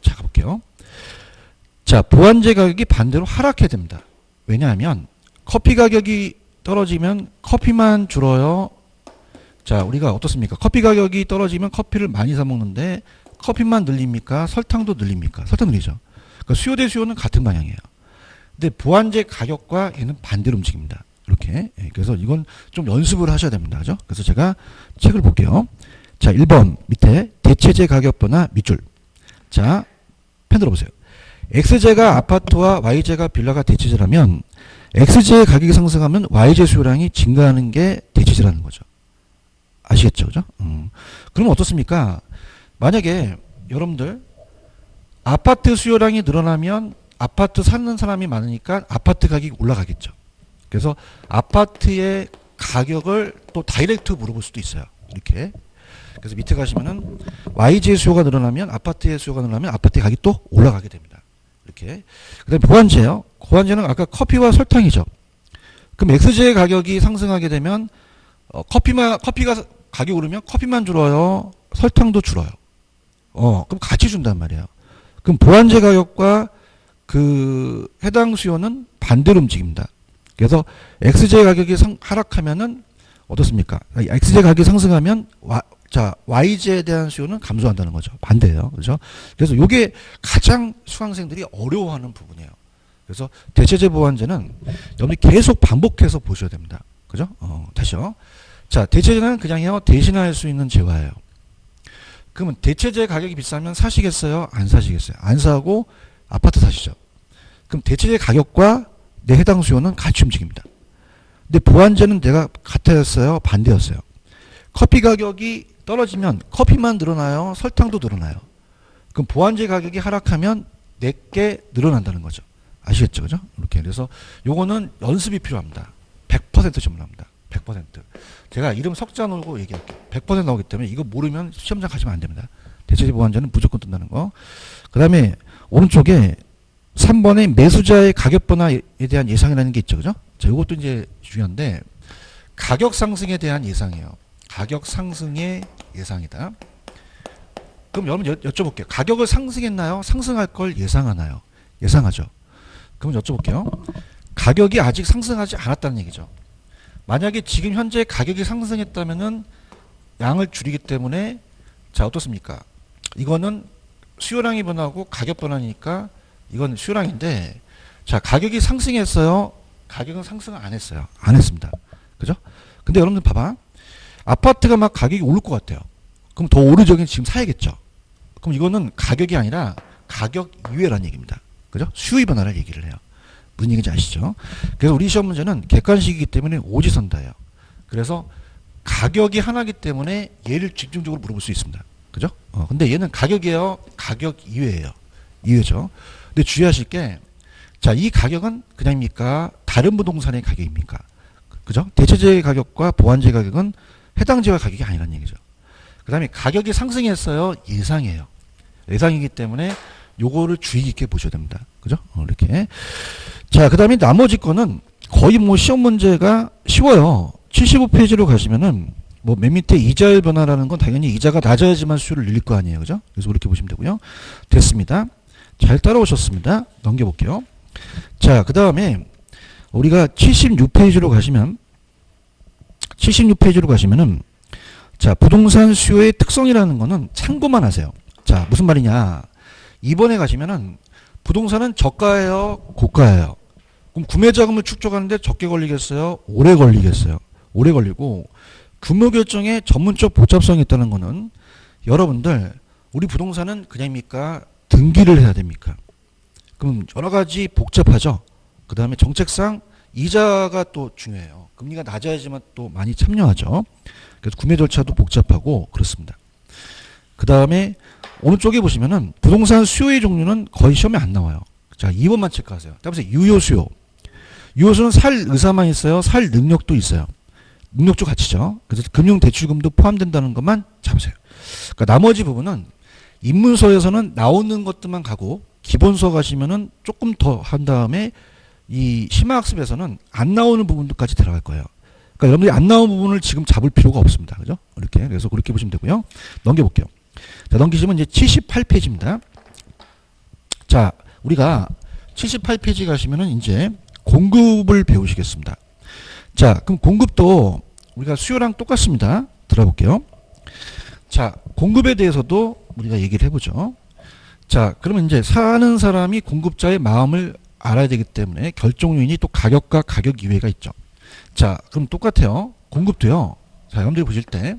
자 가볼게요. 자, 보완재 가격이 반대로 하락해야 됩니다. 왜냐하면 커피 가격이 떨어지면 커피만 줄어요. 자, 우리가 어떻습니까? 커피 가격이 떨어지면 커피를 많이 사 먹는데 커피만 늘립니까? 설탕도 늘립니까? 설탕 늘리죠. 그러니까 수요 대 수요는 같은 방향이에요. 근데 보완재 가격과 얘는 반대로 움직입니다. 이렇게. 그래서 이건 좀 연습을 하셔야 됩니다. 그죠? 그래서 제가 책을 볼게요. 자, 1번 밑에 대체재 가격 변화 밑줄. 자, 펜 들어보세요. X재가 아파트와 Y재가 빌라가 대체재라면 X재의 가격이 상승하면 Y재 수요량이 증가하는 게 대체재라는 거죠. 아시겠죠? 그죠? 그러면 어떻습니까? 만약에 여러분들 아파트 수요량이 늘어나면 아파트 사는 사람이 많으니까 아파트 가격이 올라가겠죠. 그래서 아파트의 가격을 또 다이렉트 물어볼 수도 있어요. 이렇게. 그래서 밑에 가시면은 Y재 수요가 늘어나면 아파트의 수요가 늘어나면 아파트의 가격이 또 올라가게 됩니다. 이렇게. 그 다음에 보완재요. 보완재는 아까 커피와 설탕이죠. 그럼 X재의 가격이 상승하게 되면 커피가 가격이 오르면 커피만 줄어요. 설탕도 줄어요. 그럼 같이 준단 말이에요. 그럼 보완재 가격과 그 해당 수요는 반대로 움직입니다. 그래서 X재 가격이 하락하면은 어떻습니까? X재 가격이 상승하면 Y재에 대한 수요는 감소한다는 거죠. 반대예요. 그죠? 그래서 이게 가장 수강생들이 어려워하는 부분이에요. 그래서 대체재 보완재는 여러분이 계속 반복해서 보셔야 됩니다. 그죠? 다시요. 자, 대체재는 그냥요 대신할 수 있는 재화예요. 그러면 대체재 가격이 비싸면 사시겠어요? 안 사시겠어요? 안 사고 아파트 사시죠. 그럼 대체재 가격과 내 해당 수요는 같이 움직입니다. 근데 보완재는 내가 같았어요? 반대였어요? 커피 가격이 떨어지면 커피만 늘어나요? 설탕도 늘어나요? 그럼 보완재 가격이 하락하면 내게 늘어난다는 거죠. 아시겠죠? 그죠? 이렇게. 그래서 요거는 연습이 필요합니다. 100% 질문합니다. 100%. 제가 이름 석자 놀고 얘기할게요. 100% 나오기 때문에 이거 모르면 시험장 가시면 안 됩니다. 대체재 보완재는 무조건 뜬다는 거. 그 다음에 오른쪽에 3번의 매수자의 가격 변화에 대한 예상이라는 게 있죠. 그죠? 자, 이것도 이제 중요한데 가격 상승에 대한 예상이에요. 가격 상승의 예상이다. 그럼 여러분 여쭤볼게요. 가격을 상승했나요? 상승할 걸 예상하나요? 예상하죠. 그럼 여쭤볼게요. 가격이 아직 상승하지 않았다는 얘기죠. 만약에 지금 현재 가격이 상승했다면은 양을 줄이기 때문에 자, 어떻습니까? 이거는 수요량이 변하고 가격 변화니까 이건 수요량인데 자, 가격이 상승했어요? 가격은 상승 안 했어요? 안 했습니다. 그죠? 근데 여러분들 봐봐. 아파트가 막 가격이 오를 것 같아요. 그럼 더 오르적인 지금 사야겠죠. 그럼 이거는 가격이 아니라 가격 이외라는 얘기입니다. 그죠? 수요 변화를 얘기를 해요. 무슨 얘기인지 아시죠? 그래서 우리 시험 문제는 객관식이기 때문에 오지선다예요. 그래서 가격이 하나이기 때문에 얘를 집중적으로 물어볼 수 있습니다. 그죠? 근데 얘는 가격이에요? 가격 이외예요. 이외죠. 근데 주의하실 게, 자, 이 가격은 그냥입니까? 다른 부동산의 가격입니까? 그죠? 대체재 가격과 보완재 가격은 해당 재화 가격이 아니라는 얘기죠. 그 다음에 가격이 상승했어요? 예상이에요. 예상이기 때문에 요거를 주의 깊게 보셔야 됩니다. 그죠? 이렇게. 자, 그 다음에 나머지 거는 거의 뭐 시험 문제가 쉬워요. 75페이지로 가시면은 뭐 맨 밑에 이자율 변화라는 건 당연히 이자가 낮아야지만 수요를 늘릴 거 아니에요. 그죠? 그래서 그렇게 보시면 되고요. 됐습니다. 잘 따라오셨습니다. 넘겨볼게요. 자, 그 다음에 우리가 76페이지로 가시면은 자, 부동산 수요의 특성이라는 거는 참고만 하세요. 자, 무슨 말이냐. 이번에 가시면은 부동산은 저가예요, 고가예요. 그럼 구매 자금을 축적하는데 적게 걸리겠어요? 오래 걸리겠어요? 오래 걸리고 금융 결정에 전문적 복잡성이 있다는 거는 여러분들 우리 부동산은 그냥입니까? 등기를 해야 됩니까? 그럼 여러 가지 복잡하죠. 그 다음에 정책상 이자가 또 중요해요. 금리가 낮아야지만 또 많이 참여하죠. 그래서 구매 절차도 복잡하고 그렇습니다. 그 다음에 오른쪽에 보시면은 부동산 수요의 종류는 거의 시험에 안 나와요. 자, 2번만 체크하세요. 따라서 유효 수요. 유효 수는 살 의사만 있어요. 살 능력도 있어요. 능력주 가치죠. 그래서 금융대출금도 포함된다는 것만 잡으세요. 그러니까 나머지 부분은 입문서에서는 나오는 것들만 가고 기본서 가시면은 조금 더 한 다음에 이 심화학습에서는 안 나오는 부분들까지 들어갈 거예요. 그러니까 여러분들이 안 나오는 부분을 지금 잡을 필요가 없습니다. 그죠? 이렇게. 그래서 그렇게 보시면 되고요. 넘겨볼게요. 자, 넘기시면 이제 78페이지입니다. 자, 우리가 78페이지 가시면은 이제 공급을 배우시겠습니다. 자, 그럼 공급도 우리가 수요랑 똑같습니다. 들어볼게요. 자, 공급에 대해서도 우리가 얘기를 해보죠. 자, 그러면 이제 사는 사람이 공급자의 마음을 알아야 되기 때문에 결정 요인이 또 가격과 가격 이외가 있죠. 자, 그럼 똑같아요. 공급도요. 자, 여러분들이 보실 때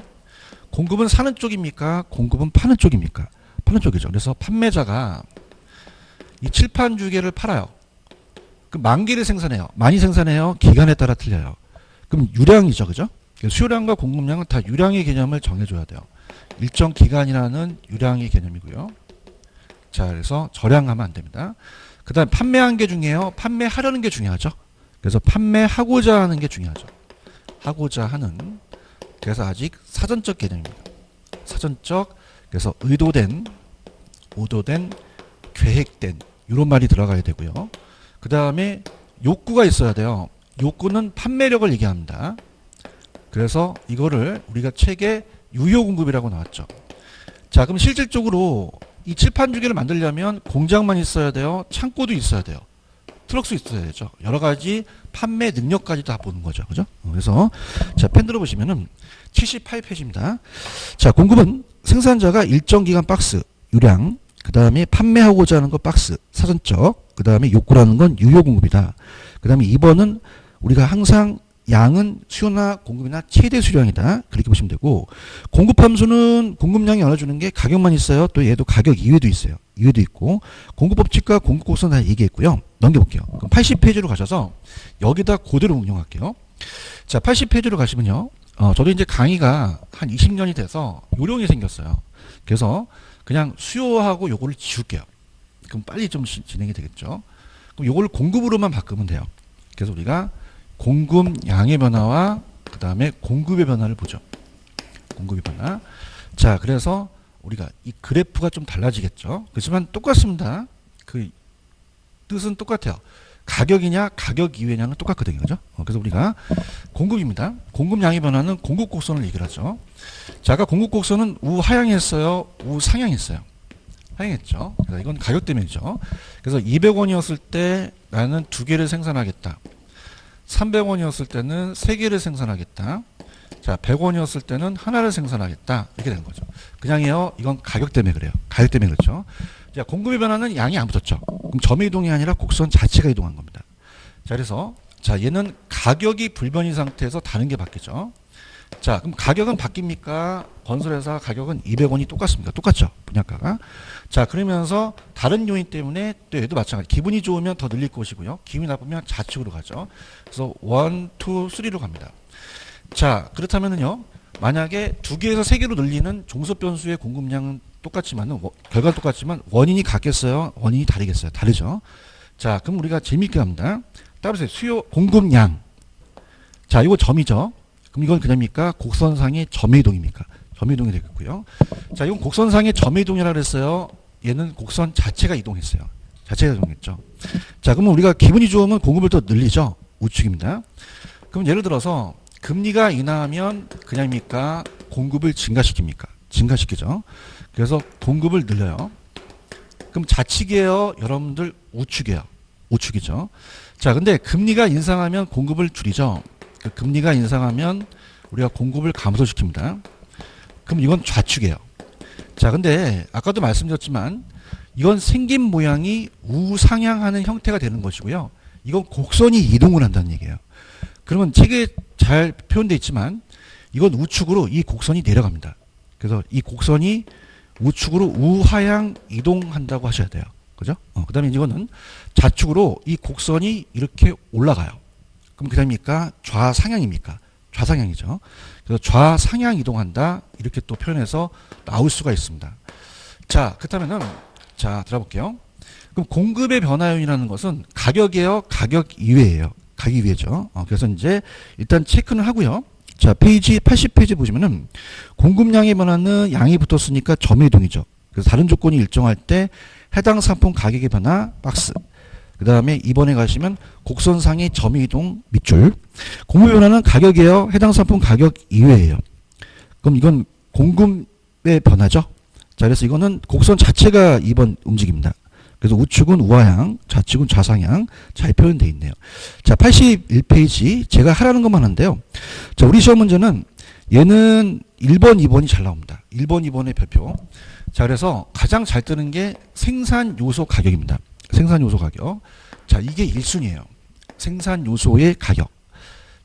공급은 사는 쪽입니까? 공급은 파는 쪽입니까? 파는 쪽이죠. 그래서 판매자가 이 칠판주개를 팔아요. 그럼 만 개를 생산해요. 많이 생산해요. 기간에 따라 틀려요. 그럼 유량이죠. 그죠? 수요량과 공급량은 다 유량의 개념을 정해줘야 돼요. 일정 기간이라는 유량의 개념이고요. 자, 그래서 저량하면 안 됩니다. 그 다음 판매한 게 중요해요. 판매하려는 게 중요하죠. 그래서 판매하고자 하는 게 중요하죠. 하고자 하는. 그래서 아직 사전적 개념입니다. 사전적. 그래서 의도된, 계획된 이런 말이 들어가야 되고요. 그 다음에 욕구가 있어야 돼요. 욕구는 판매력을 얘기합니다. 그래서 이거를 우리가 책에 유효공급이라고 나왔죠. 자, 그럼 실질적으로 이 칠판 주기를 만들려면 공장만 있어야 돼요. 창고도 있어야 돼요. 트럭도 있어야 되죠. 여러 가지 판매 능력까지 다 보는 거죠. 그죠? 그래서 자, 펜 들어보시면은 78페이지입니다. 자, 공급은 생산자가 일정 기간 박스, 유량, 그 다음에 판매하고자 하는 거 박스, 사전적, 그 다음에 욕구라는 건 유효 공급이다. 그 다음에 2번은 우리가 항상 양은 수요나 공급이나 최대 수량이다. 그렇게 보시면 되고, 공급 함수는 공급량이 알아주는 게 가격만 있어요. 또 얘도 가격 이외도 있어요. 이외도 있고, 공급 법칙과 공급 곡선 다 얘기했고요. 넘겨볼게요. 그럼 80페이지로 가셔서 여기다 그대로 응용할게요. 자, 80페이지로 가시면요. 저도 이제 강의가 한 20년이 돼서 요령이 생겼어요. 그래서 그냥 수요하고 요거를 지울게요. 그럼 빨리 좀 진행이 되겠죠. 그럼 요걸 공급으로만 바꾸면 돼요. 그래서 우리가 공급 양의 변화와 그 다음에 공급의 변화를 보죠. 공급의 변화. 자, 그래서 우리가 이 그래프가 좀 달라지겠죠. 그렇지만 똑같습니다. 그 뜻은 똑같아요. 가격이냐 가격 이외냐는 똑같거든요. 그죠? 그래서 우리가 공급입니다. 공급 양의 변화는 공급 곡선을 얘기를 하죠. 자, 아까 공급 곡선은 우하향했어요? 우상향했어요? 하향했죠. 그래서 이건 가격 때문이죠. 그래서 200원이었을 때 나는 2개를 생산하겠다. 300원이었을 때는 3개를 생산하겠다. 자, 100원이었을 때는 하나를 생산하겠다. 이렇게 되는 거죠. 그냥요, 이건 가격 때문에 그래요. 가격 때문에 그렇죠. 자, 공급의 변화는 양이 안 붙었죠. 그럼 점의 이동이 아니라 곡선 자체가 이동한 겁니다. 자, 그래서 자, 얘는 가격이 불변인 상태에서 다른 게 바뀌죠. 자, 그럼 가격은 바뀝니까? 건설회사 가격은 200원이 똑같습니까? 똑같죠. 분양가가. 자, 그러면서 다른 요인 때문에 또 얘도 마찬가지. 기분이 좋으면 더 늘릴 것이고요. 기분이 나쁘면 좌측으로 가죠. 그래서 1, 2, 3로 갑니다. 자, 그렇다면은요. 만약에 2개에서 3개로 늘리는 종속 변수의 공급량은 똑같지만은 결과는 똑같지만 원인이 같겠어요? 원인이 다르겠어요? 다르죠. 자, 그럼 우리가 재밌게 합니다. 따라서 수요 공급량. 자, 이거 점이죠. 그럼 이건 그냥입니까? 곡선상의 점의 이동입니까? 점의 이동이 되겠고요. 자, 이건 곡선상의 점의 이동이라고 그랬어요. 얘는 곡선 자체가 이동했어요. 자체가 이동했죠. 자, 그러면 우리가 기분이 좋으면 공급을 더 늘리죠. 우측입니다. 그럼 예를 들어서 금리가 인하하면 그냥입니까? 공급을 증가시킵니까? 증가시키죠. 그래서 공급을 늘려요. 그럼 좌측이에요? 여러분들 우측이에요? 우측이죠. 자, 근데 금리가 인상하면 공급을 줄이죠. 금리가 인상하면 우리가 공급을 감소시킵니다. 그럼 이건 좌측이에요. 자, 근데 아까도 말씀드렸지만 이건 생긴 모양이 우상향하는 형태가 되는 것이고요. 이건 곡선이 이동을 한다는 얘기예요. 그러면 책에 잘 표현되어 있지만 이건 우측으로 이 곡선이 내려갑니다. 그래서 이 곡선이 우측으로 우하향 이동한다고 하셔야 돼요. 그죠? 그 다음에 이거는 좌측으로 이 곡선이 이렇게 올라가요. 그럼 그 다음입니까? 좌상향입니까? 좌상향이죠. 그래서 좌상향 이동한다. 이렇게 또 표현해서 나올 수가 있습니다. 자, 그렇다면은, 자, 들어볼게요. 그럼 공급의 변화율이라는 것은 가격이에요? 가격 이외예요? 가격 이외죠. 그래서 이제 일단 체크는 하고요. 자, 페이지 80페이지 보시면은 공급량의 변화는 양이 붙었으니까 점의 이동이죠. 그래서 다른 조건이 일정할 때 해당 상품 가격의 변화 박스. 그 다음에 2번에 가시면 곡선상의 점의 이동 밑줄. 공급 변화는 가격이에요. 해당 상품 가격 이외예요. 그럼 이건 공급의 변화죠. 자, 그래서 이거는 곡선 자체가 2번 움직입니다. 그래서 우측은 우하향, 좌측은 좌상향 잘 표현되어 있네요. 자, 81페이지 제가 하라는 것만 한데요. 자, 우리 시험 문제는 얘는 1번, 2번이 잘 나옵니다. 1번, 2번의 별표. 자, 그래서 가장 잘 뜨는 게 생산 요소 가격입니다. 생산 요소 가격. 자, 이게 1순위예요. 생산 요소의 가격.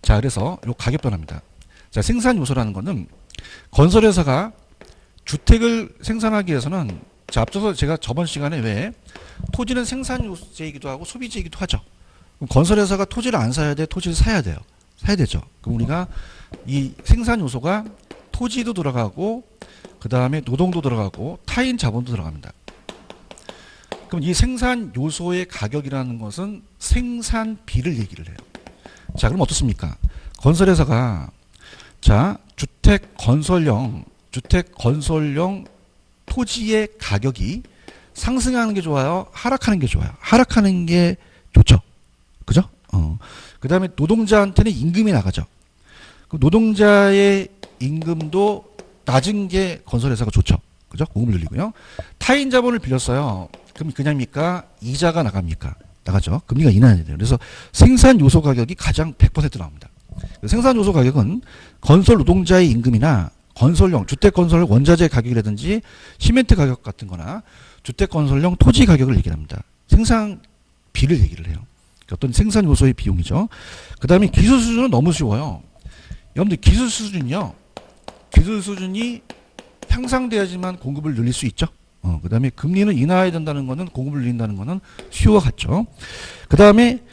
자, 그래서 요 가격 변화입니다. 자, 생산 요소라는 거는 건설회사가 주택을 생산하기 위해서는 자, 앞서서 제가 저번 시간에 왜 토지는 생산 요소이기도 하고 소비재이기도 하죠. 그럼 건설회사가 토지를 안 사야 돼? 토지를 사야 돼요. 사야 되죠. 그럼 우리가 이 생산 요소가 토지도 들어가고 그 다음에 노동도 들어가고 타인 자본도 들어갑니다. 그럼 이 생산 요소의 가격이라는 것은 생산비를 얘기를 해요. 자, 그럼 어떻습니까? 건설회사가 자, 주택 건설용 토지의 가격이 상승하는 게 좋아요? 하락하는 게 좋아요? 하락하는 게 좋죠. 그죠? 그 다음에 노동자한테는 임금이 나가죠. 그 노동자의 임금도 낮은 게 건설회사가 좋죠. 그죠? 공급을 늘리고요. 타인 자본을 빌렸어요. 그럼 그냥입니까? 이자가 나갑니까? 나가죠. 금리가 인하해야 돼요. 그래서 생산 요소 가격이 가장 100% 나옵니다. 생산 요소 가격은 건설 노동자의 임금이나 건설용, 주택건설 원자재 가격이라든지 시멘트 가격 같은 거나 주택건설용 토지 가격을 얘기합니다. 생산비를 얘기를 해요. 어떤 생산 요소의 비용이죠. 그 다음에 기술 수준은 너무 쉬워요. 여러분들 기술 수준이요. 기술 수준이 향상돼야지만 공급을 늘릴 수 있죠. 그 다음에 금리는 인하해야 된다는 거는 공급을 늘린다는 거는 쉬워 같죠. 그 다음에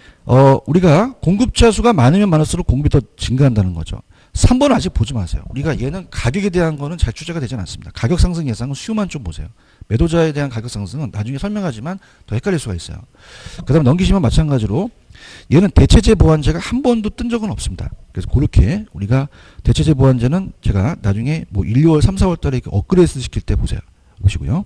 우리가 공급자 수가 많으면 많을수록 공급이 더 증가한다는 거죠. 3번 아직 보지 마세요. 우리가 얘는 가격에 대한 거는 잘 추제가 되지 않습니다. 가격 상승 예상은 수요만 좀 보세요. 매도자에 대한 가격 상승은 나중에 설명하지만 더 헷갈릴 수가 있어요. 그 다음에 넘기시면 마찬가지로 얘는 대체재 보완제가 한 번도 뜬 적은 없습니다. 그래서 그렇게 우리가 대체재 보완제는 제가 나중에 뭐 1, 2월, 3, 4월 달에 업그레이드 시킬 때 보세요. 보시고요.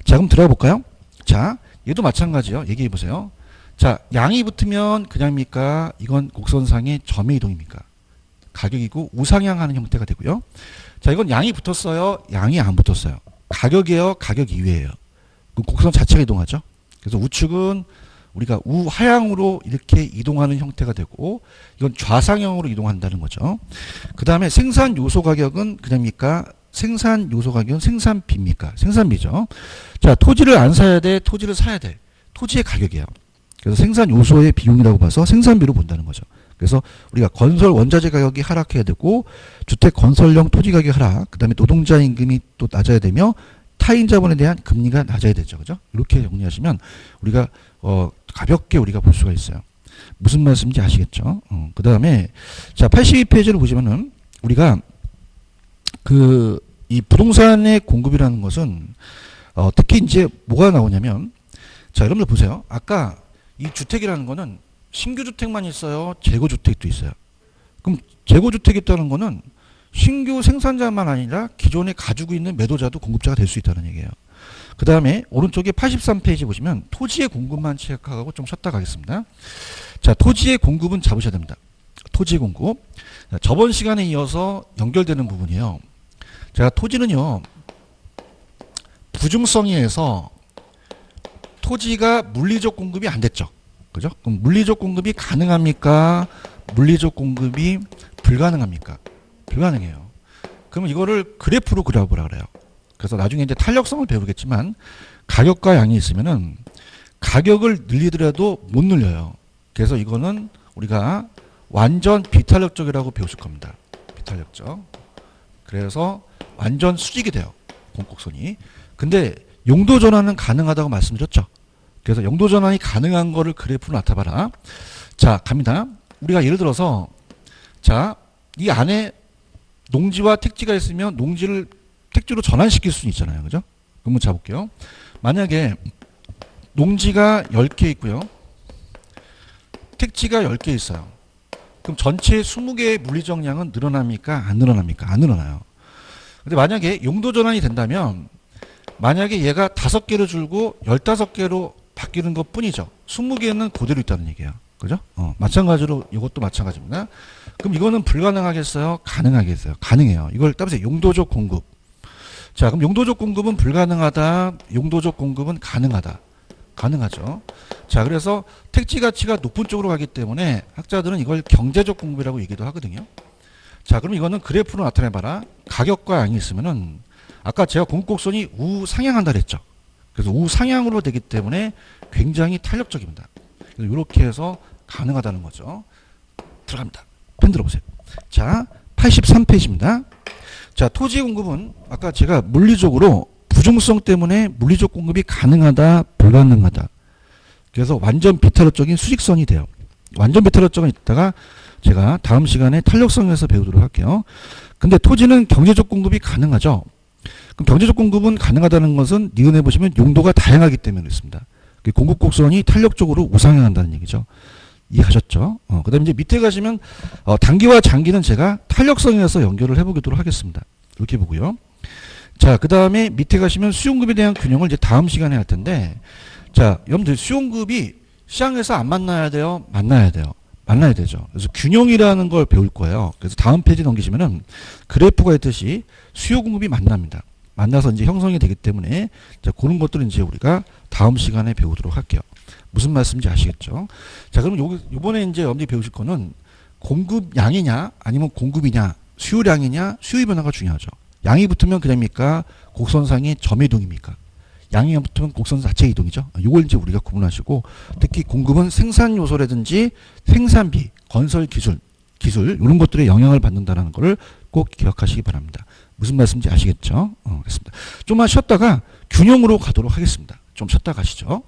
자, 그럼 들어가 볼까요? 자, 얘도 마찬가지요. 얘기해 보세요. 자, 양이 붙으면 그냥입니까? 이건 곡선상의 점의 이동입니까? 가격이고 우상향하는 형태가 되고요. 자, 이건 양이 붙었어요. 양이 안 붙었어요. 가격이에요. 가격 이외예요. 그 곡선 자체가 이동하죠. 그래서 우측은 우리가 우하향으로 이렇게 이동하는 형태가 되고 이건 좌상향으로 이동한다는 거죠. 그 다음에 생산 요소 가격은 그냥입니까? 생산 요소 가격은 생산비입니까? 생산비죠. 자, 토지를 안 사야 돼? 토지를 사야 돼? 토지의 가격이에요. 그래서 생산 요소의 비용이라고 봐서 생산비로 본다는 거죠. 그래서 우리가 건설 원자재 가격이 하락해야 되고 주택 건설용 토지 가격이 하락, 그 다음에 노동자 임금이 또 낮아야 되며 타인 자본에 대한 금리가 낮아야 되죠. 그죠? 이렇게 정리하시면 우리가 가볍게 우리가 볼 수가 있어요. 무슨 말씀인지 아시겠죠? 그 다음에 자, 82페이지를 보시면은 우리가 이 부동산의 공급이라는 것은 특히 이제 뭐가 나오냐면 자, 여러분들 보세요. 아까 이 주택이라는 거는 신규 주택만 있어요? 재고 주택도 있어요. 그럼 재고 주택이 있다는 거는 신규 생산자만 아니라 기존에 가지고 있는 매도자도 공급자가 될 수 있다는 얘기예요. 그 다음에 오른쪽에 83페이지 보시면 토지의 공급만 체크하고 좀 쉬었다 가겠습니다. 자, 토지의 공급은 잡으셔야 됩니다. 토지의 공급. 자, 저번 시간에 이어서 연결되는 부분이에요. 제가 토지는요, 부중성에 의해서 토지가 물리적 공급이 안 됐죠. 그죠? 그럼 물리적 공급이 가능합니까? 물리적 공급이 불가능합니까? 불가능해요. 그러면 이거를 그래프로 그려보라 그래요. 그래서 나중에 이제 탄력성을 배우겠지만 가격과 양이 있으면은 가격을 늘리더라도 못 늘려요. 그래서 이거는 우리가 완전 비탄력적이라고 배우실 겁니다. 비탄력적. 그래서 완전 수직이 돼요. 공곡선이. 근데 용도 전환은 가능하다고 말씀드렸죠. 그래서 용도 전환이 가능한 거를 그래프로 나타봐라. 자, 갑니다. 우리가 예를 들어서 자, 이 안에 농지와 택지가 있으면 농지를 택지로 전환시킬 수는 있잖아요. 그죠? 그럼 한번 잡을게요. 만약에 농지가 10개 있고요. 택지가 10개 있어요. 그럼 전체 20개의 물리정량은 늘어납니까? 안 늘어납니까? 안 늘어나요. 근데 만약에 용도 전환이 된다면 만약에 얘가 5개로 줄고 15개로 바뀌는 것 뿐이죠. 20개는 그대로 있다는 얘기예요. 그죠? 마찬가지로 이것도 마찬가지입니다. 그럼 이거는 불가능하겠어요? 가능하겠어요? 가능해요. 이걸 따라서 용도적 공급. 자, 그럼 용도적 공급은 불가능하다. 용도적 공급은 가능하다. 가능하죠. 자, 그래서 택지 가치가 높은 쪽으로 가기 때문에 학자들은 이걸 경제적 공급이라고 얘기도 하거든요. 자, 그럼 이거는 그래프로 나타내봐라. 가격과 양이 있으면은 아까 제가 공곡선이 우상향한다 그랬죠. 그래서 우상향으로 되기 때문에 굉장히 탄력적입니다. 이렇게 해서 가능하다는 거죠. 들어갑니다. 펜 들어보세요. 자, 83페이지입니다. 자, 토지 공급은 아까 제가 물리적으로 부중성 때문에 물리적 공급이 가능하다, 불가능하다. 그래서 완전 비탄력적인 수직선이 돼요. 완전 비탄력적은 있다가 제가 다음 시간에 탄력성에서 배우도록 할게요. 근데 토지는 경제적 공급이 가능하죠. 그럼 경제적 공급은 가능하다는 것은 니은에 보시면 용도가 다양하기 때문에 그렇습니다. 공급곡선이 탄력적으로 우상향한다는 얘기죠. 이해하셨죠? 그 다음에 이제 밑에 가시면 단기와 장기는 제가 탄력성에서 연결을 해보도록 하겠습니다. 이렇게 보고요. 자, 그 다음에 밑에 가시면 수용급에 대한 균형을 이제 다음 시간에 할 텐데, 자, 여러분들 수용급이 시장에서 안 만나야 돼요? 만나야 돼요. 만나야 되죠. 그래서 균형이라는 걸 배울 거예요. 그래서 다음 페이지 넘기시면은 그래프가 있듯이 수요 공급이 만납니다. 만나서 이제 형성이 되기 때문에 자, 그런 것들은 이제 우리가 다음 시간에 배우도록 할게요. 무슨 말씀인지 아시겠죠? 자, 그럼 요번에 이제 여러분들이 배우실 거는 공급량이냐 아니면 공급이냐 수요량이냐 수요의 변화가 중요하죠. 양이 붙으면 그냥입니까? 곡선상의 점이동입니까? 양이 붙으면 곡선 자체 이동이죠. 이걸 이제 우리가 구분하시고 특히 공급은 생산 요소라든지 생산비, 건설 기술 이런 것들에 영향을 받는다는 것을 꼭 기억하시기 바랍니다. 무슨 말씀인지 아시겠죠? 그렇습니다. 좀만 쉬었다가 균형으로 가도록 하겠습니다. 좀 쉬었다 가시죠.